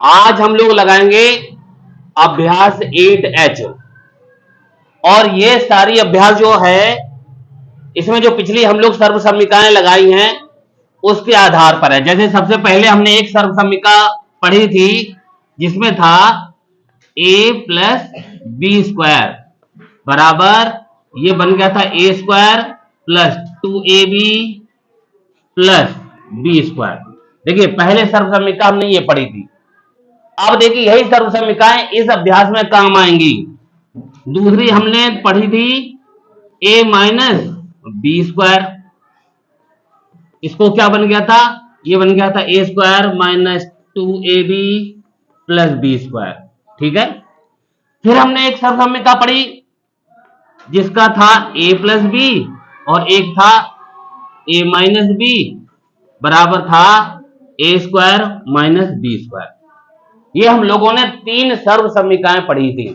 आज हम लोग लगाएंगे अभ्यास 8H। और ये सारी अभ्यास जो है, इसमें जो पिछली हम लोग सर्व समीकरणें लगाई हैं उसके आधार पर है। जैसे सबसे पहले हमने एक सर्व समीकरण पढ़ी थी जिसमें था a प्लस बी स्क्वायर बराबर, ये बन गया था a square plus 2ab plus B square. देखिए पहले सर्व समीकरण हमने ये पढ़ी थी। अब देखिए यही सर्व समीकरणें इस अभ्यास में काम आएंगी। दूसरी हमने पढ़ी थी a माइनस बी स्क्वायर, इसको क्या बन गया था, ये बन गया था a square minus 2ab plus B square. ठीक है। फिर हमने एक सर्व समीकरण पढ़ी जिसका था a प्लस बी और एक था a माइनस बी बराबर था a square minus b square. ये हम लोगों ने 3 सर्व समीकरणें पढ़ी थी।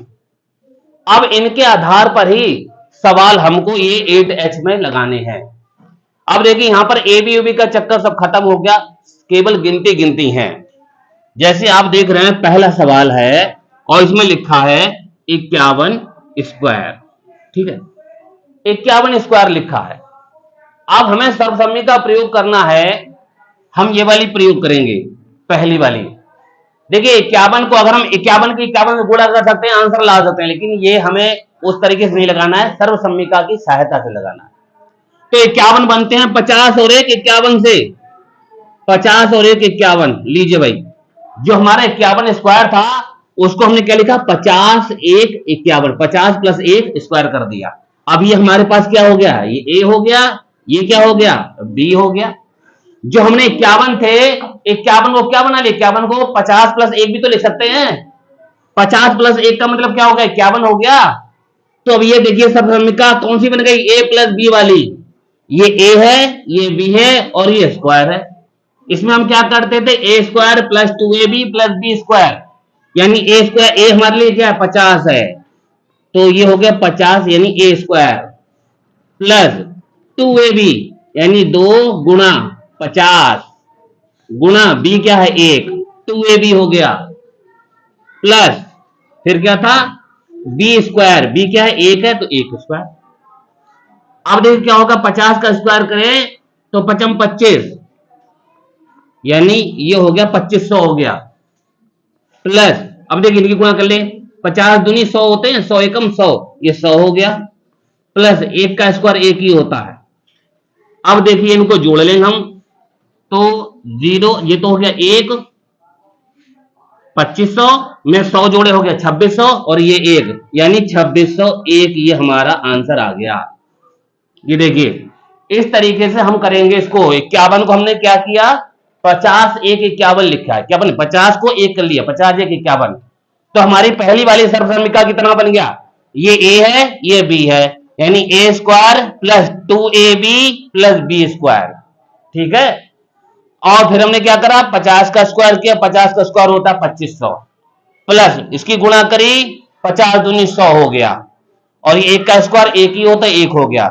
अब इनके आधार पर ही सवाल हमको ये 8H में लगाने हैं। अब देखिए यहां पर ए बी का चक्कर सब खत्म हो गया, केवल गिनती है। जैसे आप देख रहे हैं पहला सवाल है और इसमें लिखा है 51 स्क्वायर। ठीक है, 51 स्क्वायर लिखा है। अब हमें सर्व समीकरण का प्रयोग करना है। हम ये वाली प्रयोग करेंगे, पहली वाली। देखिए 51 को अगर हम 51 की 51 में गुणा कर सकते हैं, आंसर ला सकते हैं, लेकिन ये हमें उस तरीके से नहीं लगाना है, सर्व समीकरण की सहायता से लगाना है। तो 51 बनते हैं 50 और 1 51 से, 50 और 1 51। लीजिए भाई, जो हमारा 51 स्क्वायर था उसको हमने क्या लिखा, 50 1 51, 50 प्लस 1 स्क्वायर कर दिया। अब ये हमारे पास क्या हो गया, ये ए हो गया, ये क्या हो गया, बी हो गया। जो हमने 51 थे, 51 को क्या बना लिया, 51 को 50 प्लस 1 भी तो लिख सकते हैं। 50 प्लस 1 का मतलब क्या हो गया, 51 हो गया। तो अब ये देखिए सर्व समीकरण कौन सी बन गई, ए प्लस बी वाली। ये ए है, ये बी है और ये स्क्वायर है। इसमें हम क्या करते थे, A square plus 2ab plus B square, यानी ए स्क्वायर, ए हमारे लिए क्या है 50 है, तो ये हो गया 50 यानी ए स्क्वायर प्लस 2ab यानी 2 गुणा 50 गुणा बी क्या है 1, 2ab हो गया, प्लस फिर क्या था बी स्क्वायर, बी क्या है 1 है तो 1 स्क्वायर। अब देखिए क्या होगा, 50 का स्क्वायर करें तो 55 25, यानी ये हो गया 2500 हो गया, प्लस अब देखिए इनकी गुणा कर ले, 50 दूनी 100 होते हैं, 100 एकम 100, ये 100 हो गया, प्लस 1 का स्क्वायर 1 ही होता है। अब देखिए इनको जोड़ लेंगे हम, तो 0, ये तो हो गया 1, 2500 में 100 जोड़े हो गया 2600 और ये 1 यानी 2601, ये हमारा आंसर आ गया। ये देखिए इस तरीके से हम करेंगे इसको। 51 को हमने क्या किया, 50 1 51 लिखा है, क्या बने 50 को 1 कर लिया, 50 1 51। तो हमारी पहली वाली सर्व समीकरण कितना बन गया, ये a है ये b है, यानी a square plus 2ab plus B square. ठीक है। और फिर हमने क्या करा, 50 का स्क्वायर किया, 50 का स्क्वायर होता है 2500, प्लस इसकी गुणा करी, 50 दूनी 100 हो गया, और ये 1 का स्क्वायर 1 ही होता है 1 हो गया,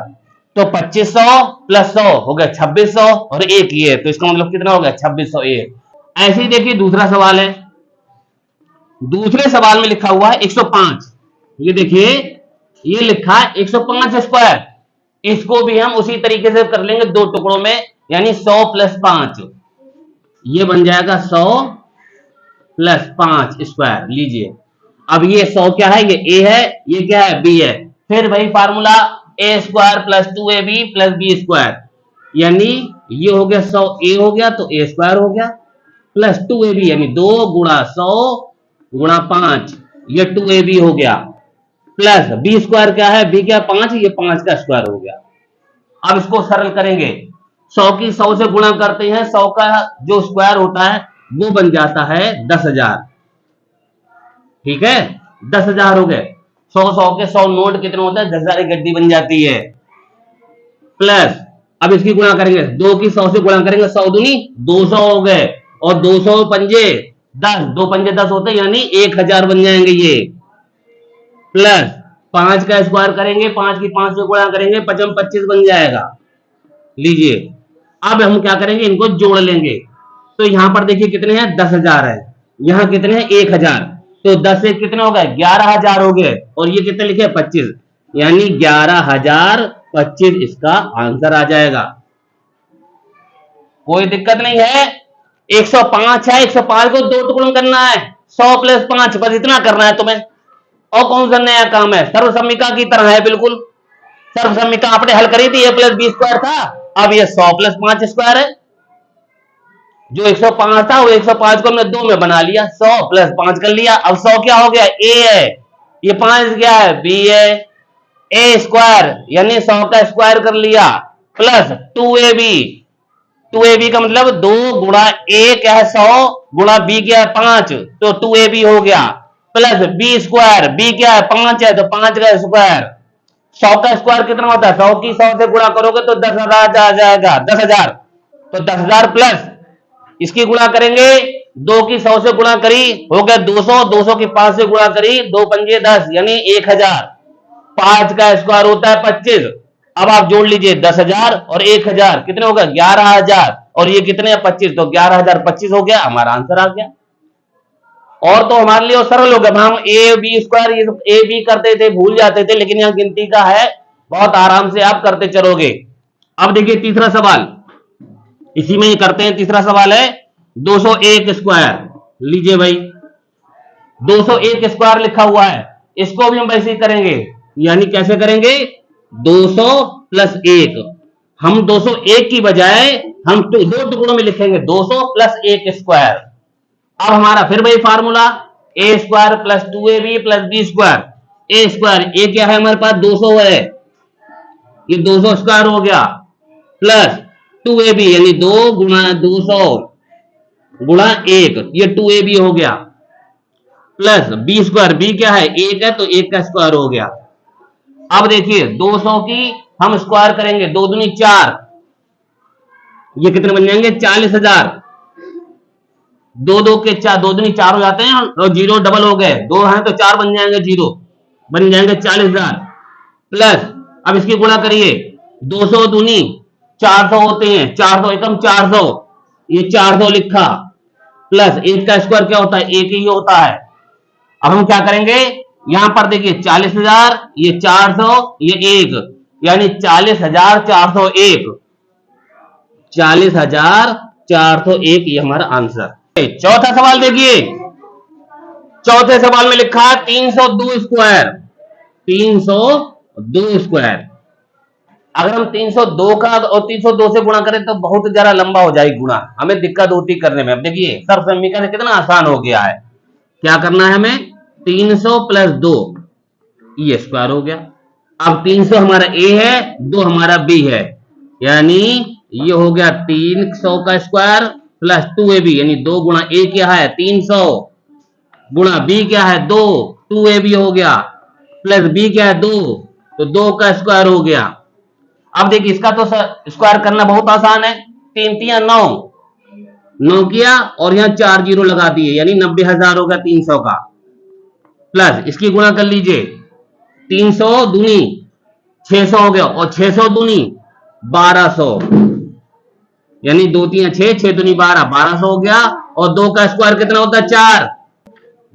तो 2500 प्लस 100 हो गया 2600 और 1 ये, तो इसका मतलब कितना हो गया 2601। ऐसे ही देखिए दूसरा सवाल है, दूसरे सवाल में लिखा हुआ है 105। ये देखिए ये लिखा है 105 स्क्वायर, इसको भी हम उसी तरीके से कर लेंगे 2 टुकड़ों में, यानी 100 प्लस 5, ये बन जाएगा 100 प्लस 5 स्क्वायर। लीजिए अब ये 100 क्या है, ये a है, ये क्या है b है, फिर वही formula a square plus 2ab plus B square, यानी ये हो गया 100 a हो गया तो a स्क्वायर हो गया, प्लस 2ab यानी 2 गुणा 100 गुणा 5, ये 2ab हो गया, प्लस बी स्क्वायर क्या है, b क्या 5, ये 5 का स्क्वायर हो गया। अब इसको सरल करेंगे, 100 की 100 से गुणा करते हैं, 100 का जो स्क्वायर होता है वो बन जाता है 10,000। ठीक है, 10,000 हो गए। 100 के 100 नोट कितने होते हैं, 10,000 की गड्डी बन जाती है, प्लस अब इसकी गुणा करेंगे, 2 की 100 से गुणा करेंगे, 100 दूनी 200 हो गए, और 200 पंजे 10, 2 पंजे 10 होते हैं, यानी 1000 बन जाएंगे ये, प्लस 5 का स्क्वायर करेंगे, 5 की 5 से गुणा करेंगे, 55 25 बन जाएगा। लीजिए अब हम क्या करेंगे, इनको जोड़ लेंगे, तो यहां पर देखिए कितने हैं 10,000 है, यहाँ कितने हैं 1000, तो 10 से कितने हो गए 11000 हो गए, और ये कितने लिखे 25, यानी 11025 इसका आंसर आ जाएगा। कोई दिक्कत नहीं है। 105 है, 105 को 2 टुकड़ों करना है, 100 + 5, बस इतना करना है तुम्हें। और कौन सा नया काम है, सर्वसम्मिका की तरह है बिल्कुल। सर्वसम्मिका आपने हल करी थी, a + b² था, अब ये 100 + 5² है। जो 105 था वो 105 को हमने 2 में बना लिया, 100 + 5 कर लिया। अब 100 क्या हो गया, a है, ये 5 क्या है, b है, a² यानी 100 का स्क्वायर कर लिया, प्लस 2ab, 2ab का मतलब 2 गुणा a क्या है 100 गुणा b क्या है 5, तो 2ab हो गया, प्लस b², b क्या है 5 है, तो 5 का स्क्वायर। 100 का स्क्वायर कितना होता है, 100 की 100 से गुणा करोगे तो 10,000 आ जाएगा, 10,000, तो 10,000 प्लस इसकी गुणा करेंगे, 2 की 100 से गुणा करी हो गया 200, 200 की 5 से गुणा करी, 2 पंजे 10 यानी 1000, 5 का स्क्वायर होता है 25। अब आप जोड़ लीजिए 10,000 और 1000 कितने होगा 11,000, और ये कितने हैं 25, तो 11,025 हो गया, हमारा आंसर आ गया। और तो हमारे लिए सरल हो गया, हम a/b² ए बी करते थे, भूल जाते थे, लेकिन यहाँ गिनती का है, बहुत आराम से आप करते चलोगे। अब देखिए तीसरा सवाल, इसी में ही करते हैं। तीसरा सवाल है 201², लीजिए भाई 201² लिखा हुआ है, इसको भी हम वैसे ही करेंगे, यानी कैसे करेंगे 200 + 1, हम 201 की बजाय हम 2 टुकड़ों में लिखेंगे 200 + 1²। अब हमारा फिर वही formula a² + 2ab + b², a² a क्या है हमारे पास 200 है, ये 200² हो गया, प्लस 2ab यानी 2 गुणा 200 गुणा 1, ये 2ab हो गया, प्लस b² b क्या है 1 है, तो 1 का स्क्वायर हो गया। अब देखिए 200 की हम स्क्वायर करेंगे, 2 दूनी 4, ये कितने बन जाएंगे 40,000, 2 2 के 4, 2 दूनी 4 हो जाते हैं, और 0 डबल हो गए, 2 हैं तो 4 बन जाएंगे, 0 बन जाएंगे 40,000, प्लस अब इसकी गुणा करिए, 200 दूनी 400 होते हैं, 400 एकम 400, ये 400 लिखा, प्लस 1 का स्क्वायर क्या होता है 1 ही होता है। अब हम क्या करेंगे, यहां पर देखिए 40,000, ये 400, ये 1, यानी 40,401, 40,401 ये हमारा आंसर। चौथा सवाल देखिए, चौथे सवाल में लिखा है 302², 302²। अगर हम 302 का और 302 से गुणा करें तो बहुत ज्यादा लंबा हो जाएगी गुणा, हमें दिक्कत होती करने में। अब देखिए सर्वसम्मिका से कितना आसान हो गया है, क्या करना है हमें 300 + 2, ये स्क्वायर हो गया। अब 300 हमारा a है, 2 हमारा b है, यानी ये हो गया 300 का स्क्वायर प्लस 2ab, यानी 2 गुणा a क्या है 300 गुणा b क्या है 2, 2ab हो गया, प्लस b क्या है 2, तो 2 का स्क्वायर हो गया। अब देखिए इसका तो स्क्वायर करना बहुत आसान है, 3 3 9, 9 किया और यहाँ 4 जीरो लगा दिए, यानी 90,000 होगा 300 का, प्लस इसकी गुणा कर लीजिए, 300 दूनी 600 हो गया, और 600 दूनी 1200, यानी 2 3 6, 6 दूनी 12, 1200 हो गया, और 2 का स्क्वायर कितना होता है 4,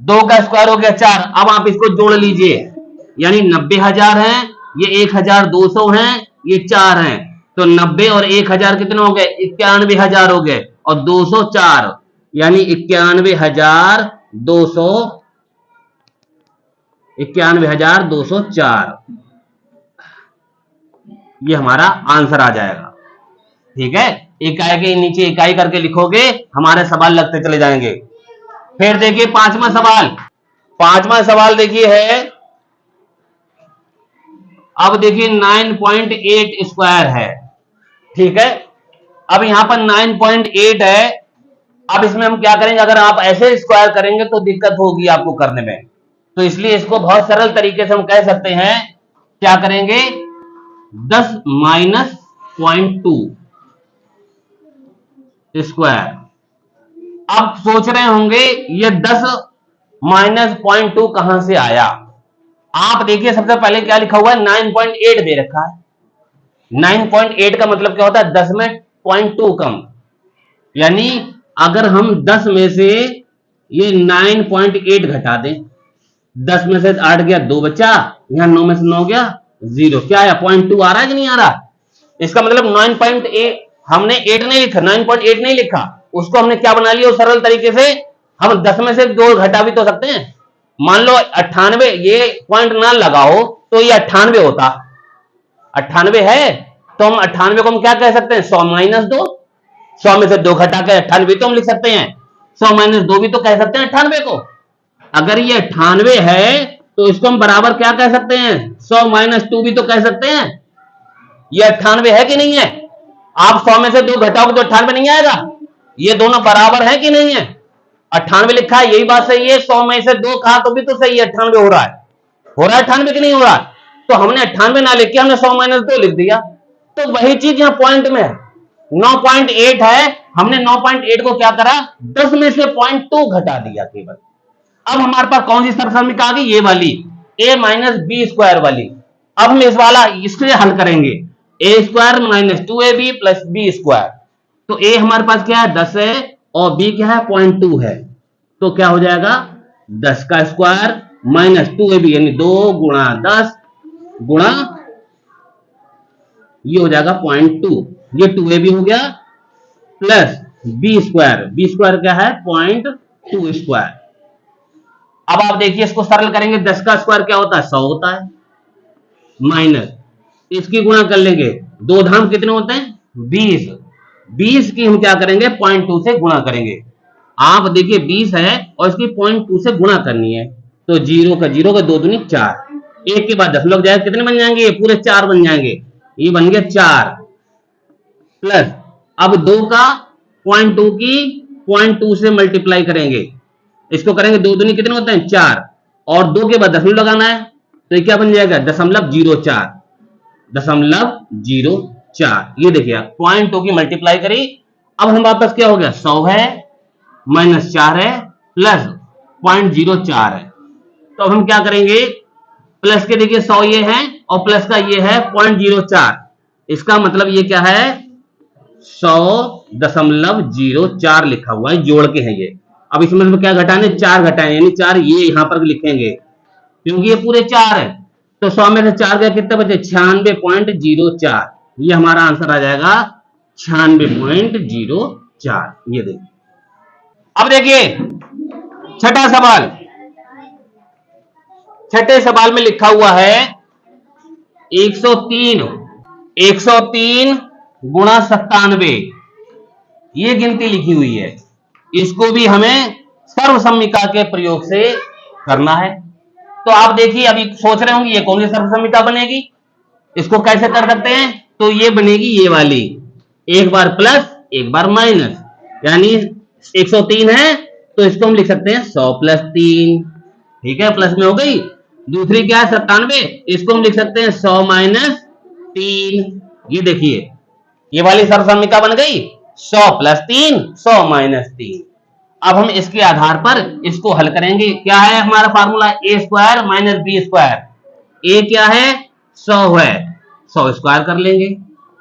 2 का स्क्वायर हो गया 4। अब आप इसको जोड़ लीजिए, यानी 90,000 है, ये 1,200 है, ये 4 हैं, तो 90 और 1,000 कितने हो गए 91,000 हो गए, और 204 यानी 91,204, ये हमारा आंसर आ जाएगा। ठीक है, इकाई के नीचे इकाई करके लिखोगे, हमारे सवाल लगते चले जाएंगे। फिर देखिए पांचवा सवाल, पांचवा सवाल देखिए है, अब देखिए 9.8² है। ठीक है, अब यहां पर 9.8 है, अब इसमें हम क्या करेंगे, अगर आप ऐसे स्क्वायर करेंगे तो दिक्कत होगी आपको करने में, तो इसलिए इसको बहुत सरल तरीके से हम कह सकते हैं, क्या करेंगे 10 - 0.2²। अब सोच रहे होंगे ये 10 - 0.2 कहां से आया। आप देखिए सबसे पहले क्या लिखा हुआ है 9.8 दे रखा है, 9.8 का मतलब क्या होता है 10 में 0.2 कम, यानी अगर हम 10 में से ये 9.8 घटा दें। 10 में से 8 गया 2 बचा, यहाँ 9 में से 9 गया 0, क्या है 0.2 आ रहा है कि नहीं आ रहा? इसका मतलब 9.8 हमने 8 नहीं लिखा, 9.8 नहीं लिखा, उसको हमने क्या बना लिया सरल तरीके से, हम 10 में से 2 घटा भी तो सकते हैं। मान लो 98, ये पॉइंट ना लगाओ तो ये 98 होता, 98 है तो हम 98 को हम क्या कह सकते हैं 100 माइनस 2, 100 में से 2 घटा के 98 तो हम लिख सकते हैं, 100 माइनस 2 भी तो कह सकते हैं 98 को। अगर ये 98 है तो इसको हम बराबर क्या कह सकते हैं 100 माइनस 2 भी तो कह सकते हैं। ये 98 है कि नहीं है? आप 100 में से 2 घटाओगे तो 98 नहीं आएगा। ये दोनों बराबर है कि नहीं है? 98 लिखा है, यही बात सही है। 100 में से 2 कहा तो भी तो सही है, 98 हो रहा है, 98 कि नहीं हो रहा? तो हमने 98 ना लिख के हमने 100 माइनस 2 लिख दिया, तो वही चीज यहाँ पॉइंट में है। 9.8 है, हमने 9.8 को क्या करा 10 में से 0.2 घटा दिया केवल। अब हमारे पास कौन सी सरसमीका आ गई? ये वाली a माइनस बी स्क्वायर वाली। अब हम इस वाला इससे हल करेंगे, a square minus 2ab plus B square. तो a हमारे पास क्या है 10 है और b क्या है 0.2 है, तो क्या हो जाएगा 10 का स्क्वायर माइनस 2ab यानी 2 गुणा 10 गुणा ये हो जाएगा 0.2, ये 2ab हो गया प्लस बी स्क्वायर क्या है 0.2 स्क्वायर। अब आप देखिए इसको सरल करेंगे, 10 का स्क्वायर क्या होता है 100 होता है, माइनस इसकी गुणा कर लेंगे, 2 धाम कितने होते हैं 20, 20 की हम क्या करेंगे 0.2 से गुणा करेंगे। आप देखिए 20 है और इसकी 0.2 से गुणा करनी है, तो 0 का 2 दूनी 4, एक के बाद 10 लोग जाए कितने बन जाएंगे, ये पूरे 4 बन जाएंगे, ये बन गया 4 प्लस अब 2 का 0.2 की 0.2 से मल्टीप्लाई करेंगे, इसको करेंगे 2 दूनी कितने होते हैं 4 और 2 के बाद 10 लगाना है, तो ये क्या बन जाएगा 0.04, 0.04। ये देखिए 0.2 की मल्टीप्लाई करी, अब हमारे पास क्या हो गया 100 है माइनस 4 है प्लस 0.04 है। तो अब हम क्या करेंगे प्लस के देखिए 100 ये है और प्लस का ये है 0.04, इसका मतलब ये क्या है 100.04 लिखा हुआ है, जोड़ के है ये। अब इसमें से क्या घटाने 4 घटाएं, यानी 4 ये यहां पर लिखेंगे क्योंकि ये पूरे 4 है, तो 100 में से 4 गया कितने बचे 96.04, ये हमारा आंसर आ जाएगा 96.04। ये देखिए अब देखिए छठा सवाल, छठे सवाल में लिखा हुआ है 103 गुणा 97, ये गिनती लिखी हुई है, इसको भी हमें सर्वसम्मिका के प्रयोग से करना है। तो आप देखिए अभी सोच रहे होंगे ये कौन सी सर्वसम्मिका बनेगी, इसको कैसे कर सकते हैं, तो ये बनेगी ये वाली, एक बार प्लस एक बार माइनस, यानी 103 है तो इसको हम लिख सकते हैं 100 प्लस 3, ठीक है प्लस में हो गई। दूसरी क्या है 97, इसको हम लिख सकते हैं 100 माइनस 3, ये देखिए ये वाली सर्वसम्मिका बन गई 100 प्लस 3 100 माइनस 3। अब हम इसके आधार पर इसको हल करेंगे, क्या है हमारा फार्मूला ए स्क्वायर माइनस बी स्क्वायर, ए क्या है 100 है 100 स्क्वायर कर लेंगे,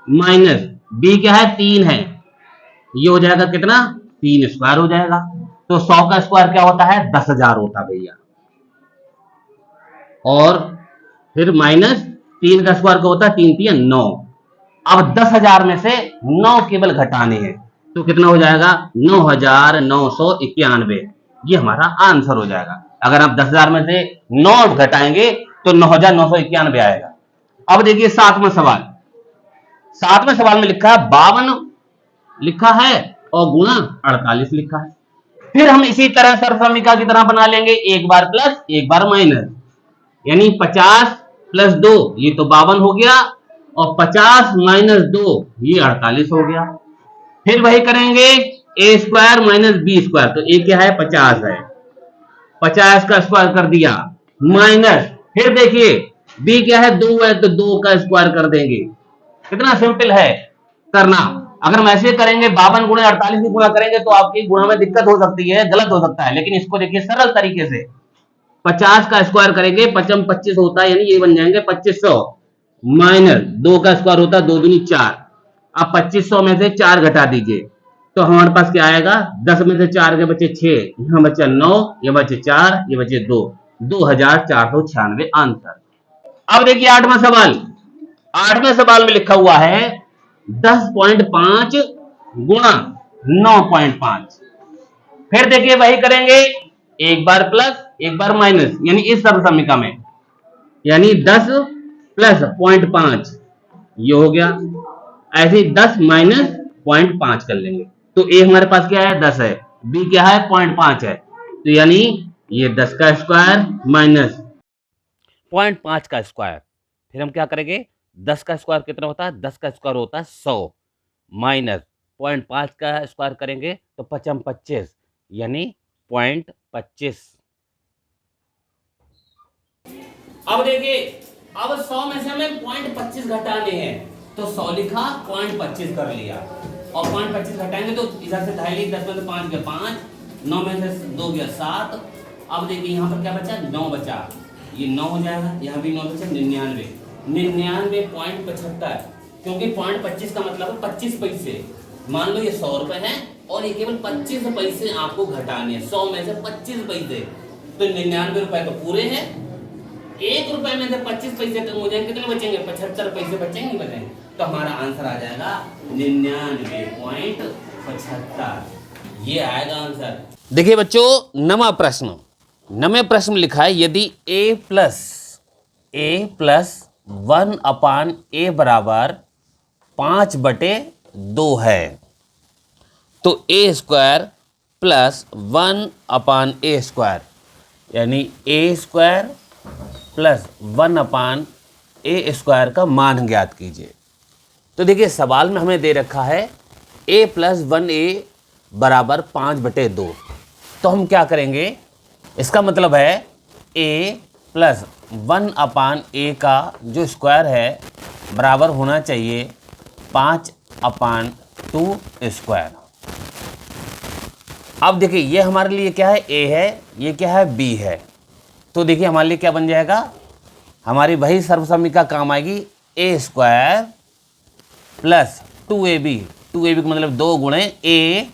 माइनस बी क्या है 3 है, ये हो जाएगा कितना 3 स्क्वायर हो जाएगा, तो 100 का स्क्वायर क्या होता है 10,000 होता भैया, और फिर माइनस 3 का स्क्वायर क्या होता है 3 3 9। अब 10,000 में से 9 केवल घटाने हैं, तो कितना हो जाएगा 9,991, ये हमारा आंसर हो जाएगा। अगर आप 10,000 में से 9 घटाएंगे तो 9,991 आएगा। अब देखिए सातवां सवाल, सातवें सवाल में लिखा है 52 लिखा है और गुणा 48 लिखा है। फिर हम इसी तरह सर्वसम्मिका की तरह बना लेंगे, एक बार प्लस एक बार माइनस, यानी 50 प्लस 2 ये तो 52 हो गया और 50 माइनस 2 ये 48 हो गया। फिर वही करेंगे ए स्क्वायर माइनस बी स्क्वायर, तो ए क्या है 50 है, 50 का स्क्वायर कर दिया, माइनस फिर देखिए बी क्या है 2 है तो 2 का स्क्वायर कर देंगे। कितना सिंपल है करना। अगर हम ऐसे करेंगे 52 गुणे 48 की गुणा करेंगे तो आपकी गुणा में दिक्कत हो सकती है, गलत हो सकता है, लेकिन इसको देखिए सरल तरीके से 50 का स्क्वायर करेंगे 55 25 होता है, यानी ये बन जाएंगे 2500, माइनस 2 का स्क्वायर होता है 2 दूनी 4। अब 2500 में से 4 घटा दीजिए तो हमारे पास क्या आएगा, 10 में से 4 के बचे 6, यहाँ बचा 9, ये बचे 4, ये बचे 2, 2496 आंसर। अब देखिए 8वां सवाल। 8वें सवाल में लिखा हुआ है 10.5 गुणा 9.5। फिर देखिए वही करेंगे, एक बार प्लस एक बार माइनस, यानी इस सर्व समीकरण में, यानी 10 प्लस 0.5 ये हो गया, ऐसे ही 10 माइनस 0.5 कर लेंगे। तो ए हमारे पास क्या है, 10 है, बी क्या है, 0.5 है, तो यानी ये 10 का स्क्वायर माइनस 0.5 का स्क्वायर। फिर हम क्या करेंगे, 10 का स्क्वायर कितना होता है, 10 का स्क्वायर होता है 100, माइनस 0.5 का स्क्वायर करेंगे तो 25, यानी 0.25। अब देखिए, अब 100 में से हमें 0.25 घटाने हैं, तो 100 लिखा, 0.25 कर लिया, और 0.25 घटाएंगे तो इधर से 2.5, 10 में से 5 गया 5, 9 में से 2 गया 7। अब देखिए यहाँ पर क्या बचा, 9 बचा, ये 9 हो जाएगा, यहाँ भी 9 बचा, 99, 99.75, क्योंकि 0.25 का मतलब है 25 पैसे। मान लो ये 100 रुपए है और ये केवल 25 पैसे आपको घटाने हैं, 100 में से 25 पैसे, तो 99 रुपए तो पूरे हैं। 1 रुपए में से 25 पैसे कम हो जाएंगे, कितने बचेंगे, 75 पैसे बचेंगे, बचेंगे। तो हमारा आंसर आ जाएगा 99.75, ये आएगा आंसर। देखिए बच्चों, नवा प्रश्न लिखा है, यदि a प्लस 1/a बराबर 5/2 है, तो a square plus 1/a square, यानी a square plus 1/a square का मान ज्ञात कीजिए। तो देखिए सवाल में हमें दे रखा है a प्लस 1a बराबर 5/2, तो हम क्या करेंगे, इसका मतलब है a प्लस 1/a का जो स्क्वायर है बराबर होना चाहिए 5/2 स्क्वायर। अब देखिए ये हमारे लिए क्या है, a है, ये क्या है, b है, तो देखिए हमारे लिए क्या बन जाएगा, हमारी वही सर्वसमीकरण काम आएगी, a स्क्वायर प्लस 2ab का मतलब 2 गुणे a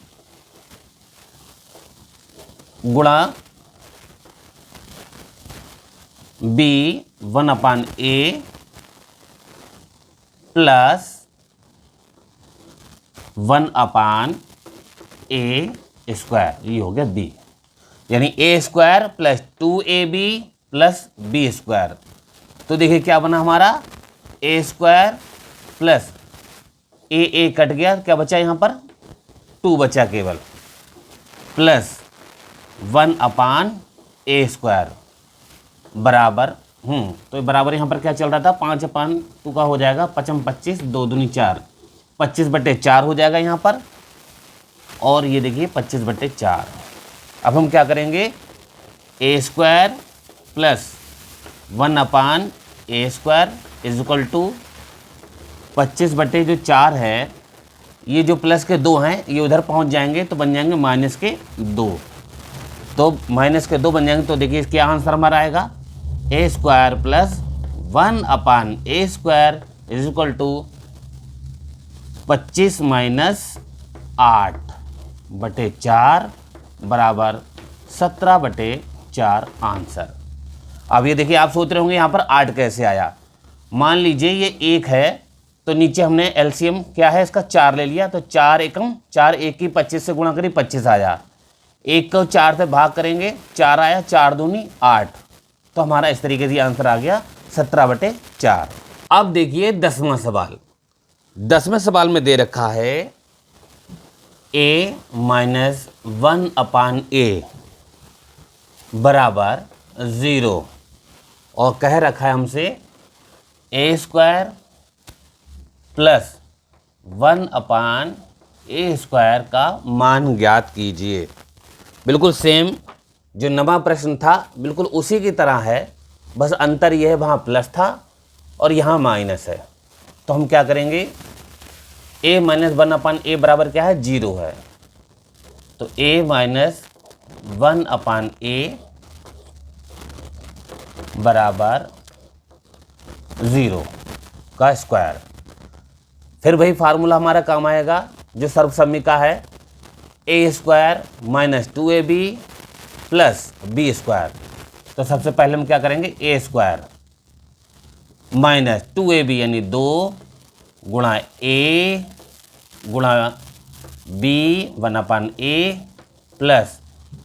गुणा b 1/a plus 1/a square, ये हो गया b, यानी a square plus 2ab plus b square. तो देखिए क्या बना हमारा, a square plus a cut गया, क्या बचा यहाँ पर, 2 बचा केवल, प्लस 1/a स्क्वायर बराबर, तो बराबर यहाँ पर क्या चल रहा था, 5/2 का हो जाएगा 25, 2 दूनी 4, 25/4 हो जाएगा यहाँ पर, और ये देखिए 25/4। अब हम क्या करेंगे, a square plus 1/a square is equal to 25/4 है, ये जो प्लस के 2 हैं ये उधर पहुंच जाएंगे तो बन जाएंगे -2, तो -2 बन जाएंगे। तो देखिए क्या आंसर हमारा आएगा, a square plus 1/a square is equal to 25 - 8/4 बराबर 17/4 आंसर। अब ये देखिए आप सोच रहे होंगे यहाँ पर 8 कैसे आया। मान लीजिए ये 1 है तो नीचे हमने एलसीएम क्या है इसका 4 ले लिया, तो 4 एकम 4, 1 की 25 से गुणा करी 25 आया, 1 को 4 से भाग करेंगे 4 आया, 4 दूनी 8, तो हमारा इस तरीके से आंसर आ गया 17/4। अब देखिए 10वां सवाल। 10वें सवाल में दे रखा है a - 1/a बराबर 0, और कह रखा है हमसे a square plus 1/a square का मान ज्ञात कीजिए। बिल्कुल सेम जो नवा प्रश्न था बिल्कुल उसी की तरह है, बस अंतर यह है वहाँ प्लस था और यहाँ माइनस है। तो हम क्या करेंगे, a - 1/a बराबर क्या है, 0 है, तो a - 1/a बराबर 0 का स्क्वायर। फिर वही फार्मूला हमारा काम आएगा जो सर्वसम्मिका है, A square minus 2ab plus B square. तो सबसे पहले हम क्या करेंगे, ए स्क्वायर माइनस 2ab यानी 2 गुणा ए गुणा B 1/a plus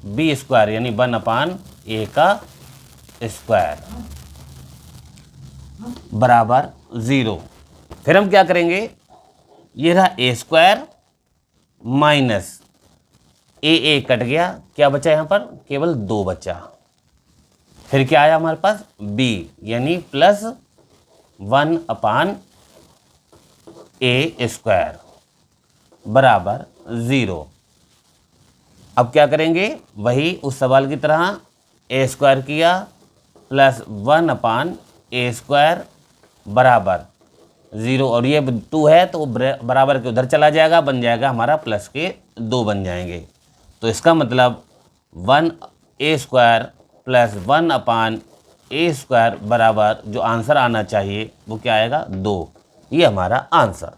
B square यानी 1/a का स्क्वायर बराबर 0। फिर हम क्या करेंगे, ये रहा ए स्क्वायर माइनस ए कट गया, क्या बचा यहाँ पर, केवल 2 बचा। फिर क्या आया हमारे पास, b यानी प्लस 1/a स्क्वायर बराबर 0। अब क्या करेंगे, वही उस सवाल की तरह ए स्क्वायर किया प्लस 1/a स्क्वायर बराबर 0, और ये 2 है तो बराबर के उधर चला जाएगा, बन जाएगा हमारा प्लस के 2 बन जाएंगे। तो इसका मतलब 1a square plus 1/a square बराबर जो आंसर आना चाहिए वो क्या आएगा, 2। ये हमारा आंसर।